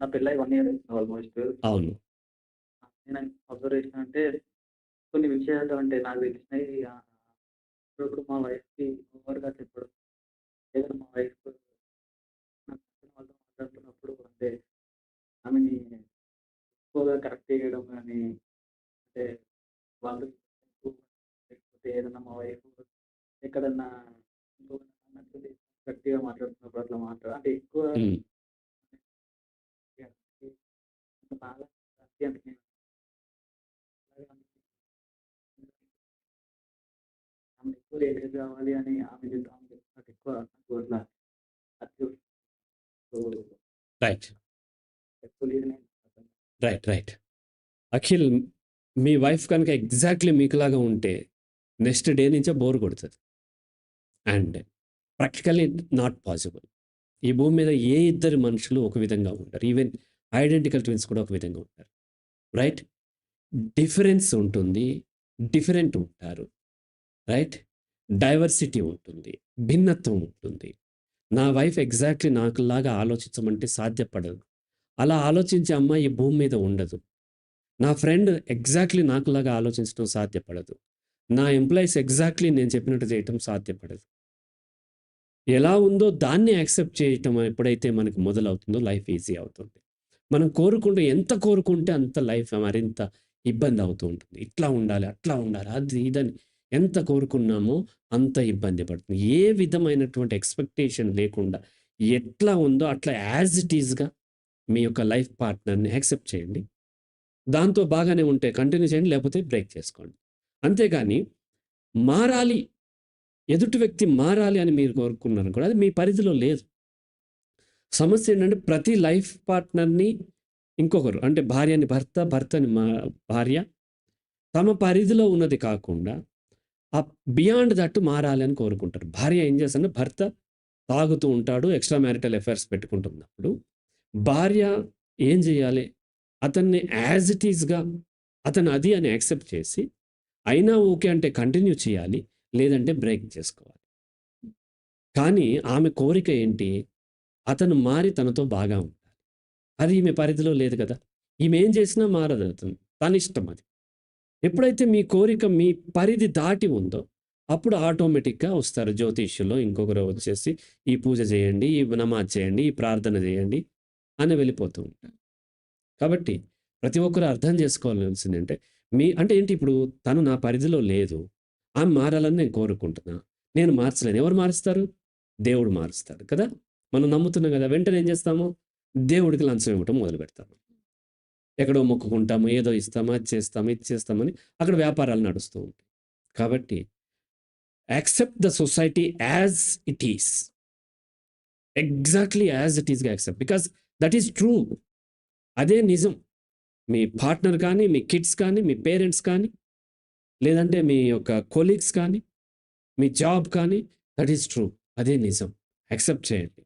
నా పెళ్ళై 1 ఇయర్ అవుతుంది ఆల్మోస్ట్. అవును. నేను అబ్జర్వేషన్ అంటే కొన్ని విషయాలు అంటే నాకు తెలిసినయి అప్పుడప్పుడు మా వైఫ్‌కి ఓవర్‌గా చెప్పడం. ఏదైనా మా వైఫ్ నాకు నచ్చిన వాళ్ళతో మాట్లాడుతున్నప్పుడు అంటే ఆమెని ఎక్కువగా కరెక్ట్ చేయడం గాని, అంటే వాళ్ళు లేకపోతే ఏదన్నా మా వైఫ్ ఎక్కడన్నా ఇంకొకరిని నచ్చలేదు గట్టిగా మాట్లాడుతున్నప్పుడు అట్లా అంటే ఎక్కువ హ్మ్. బాగా అంటే ఆమె ఎక్కువ రిలేట్ కావాలి అని ఆమె నాకు ఎక్కువ నాకు అట్లా అది సో, రైట్. ఎక్కువ లీన్ రైట్. అఖిల్, మీ వైఫ్ కనుక ఎగ్జాక్ట్‌లీ మీకులాగా ఉంటే నెక్స్ట్ డే నుంచే బోర్ కొడతది. And practically not possible. ఈ భూమి మీద ఏ ఇద్దరు మనుషులు ఒక విధంగా ఉండరు. ఈవెన్ ఐడెంటికల్ ట్విన్స్ కూడా ఒక విధంగా ఉంటారు. రైట్? డిఫరెన్స్ ఉంటుంది. డిఫరెంట్ ఉంటారు. రైట్? డైవర్సిటీ ఉంటుంది. భిన్నత్వం ఉంటుంది. నా వైఫ్ ఎగ్జాక్ట్‌లీ నాకులాగా ఆలోచించమంటే సాధ్యపడదు. అలా ఆలోచించే అమ్మాయి ఈ భూమి మీద ఉండదు. నా ఫ్రెండ్ ఎగ్జాక్ట్‌లీ నాకులాగా ఆలోచించడం సాధ్యపడదు. నా ఎంప్లాయీస్ ఎగ్జాక్ట్‌లీ నేను చెప్పినట్టు చేయటం సాధ్యపడదు. ఎలా ఉందో దాన్ని యాక్సెప్ట్ చేయటం ఎప్పుడైతే మనకు మొదలవుతుందో లైఫ్ ఈజీ అవుతుంది. మనం ఎంత కోరుకుంటే అంత లైఫ్ మరింత ఇబ్బంది అవుతూ ఉంటుంది. ఇట్లా ఉండాలి, అట్లా ఉండాలి, అది ఇదని ఎంత కోరుకున్నామో అంత ఇబ్బంది పడుతుంది. ఏ విధమైనటువంటి ఎక్స్‌పెక్టేషన్ లేకుండా ఎట్లా ఉందో అట్లా యాజ్ ఇట్ ఈస్‌గా మీ యొక్క లైఫ్ పార్ట్నర్‌ని యాక్సెప్ట్ చేయండి. దాంతో బాగానే ఉంటే కంటిన్యూ చేయండి. లేకపోతే బ్రేక్ చేసుకోండి. అంతేగాని మారాలి, ఎదుటి వ్యక్తి మారాలి అని మీరు కోరుకున్నారనుకోండి, అది మీ పరిధిలో లేదు. సమస్య ఏంటంటే ప్రతి లైఫ్ పార్ట్నర్‌ని ఇంకొకరు అంటే భార్యని భర్త, భర్తని భార్య తమ పరిధిలో ఉన్నది కాకుండా బియాండ్ దట్ మారాలి అని కోరుకుంటారు. భార్య ఏం చేస్తుందంటే భర్త తాగుతూ ఉంటాడు, ఎక్స్‌ట్రా మ్యారిటల్ అఫైర్స్ పెట్టుకుంటున్నప్పుడు భార్య ఏం చేయాలి? అతన్ని యాజ్ ఇట్ ఈస్‌గా అతను అది అని యాక్సెప్ట్ చేసి అయినా ఓకే అంటే కంటిన్యూ చేయాలి. లేదంటే బ్రేక్ చేసుకోవాలి. కానీ ఆమె కోరిక ఏంటి? అతను మారి తనతో బాగా ఉండాలి. అది ఈమె పరిధిలో లేదు కదా! ఈమె ఏం చేసినా మారదు అతను. తనిష్టం అది. ఎప్పుడైతే మీ కోరిక మీ పరిధి దాటి ఉందో, అప్పుడు ఆటోమేటిక్‌గా వస్తారు జ్యోతిష్యులో ఇంకొకరు వచ్చేసి, ఈ పూజ చేయండి, ఈ నమాజ్ చేయండి, ఈ ప్రార్థన చేయండి అని వెళ్ళిపోతూ ఉంటారు. కాబట్టి ప్రతి ఒక్కరు అర్థం చేసుకోవాల్సిందేంటే, అంటే ఏంటి ఇప్పుడు తను నా పరిధిలో లేదు. ఆమె మారాలని నేను కోరుకుంటున్నా. నేను మార్చలేను. ఎవరు మారుస్తారు? దేవుడు మారుస్తాడు కదా! మనం నమ్ముతున్నాం కదా! వెంటనే ఏం చేస్తాము? దేవుడికి లంచం ఇవ్వటం మొదలుపెడతాము. ఎక్కడో మొక్కుకుంటాము, ఏదో ఇస్తాము, అది చేస్తాము, ఇది చేస్తామని అక్కడ వ్యాపారాలు నడుస్తూ ఉంటాయి. కాబట్టి accept the society as it is. Exactly as it ఈస్‌గా accept. Because that is true. అదే నిజం. మీ పార్ట్నర్ కానీ, మీ కిడ్స్ కానీ, మీ పేరెంట్స్ కానీ, లేదంటే మీ యొక్క కొలీగ్స్ కానీ, మీ జాబ్ కానీ దట్ ఈస్ ట్రూ. అదే నిజం. యాక్సెప్ట్ చేయండి.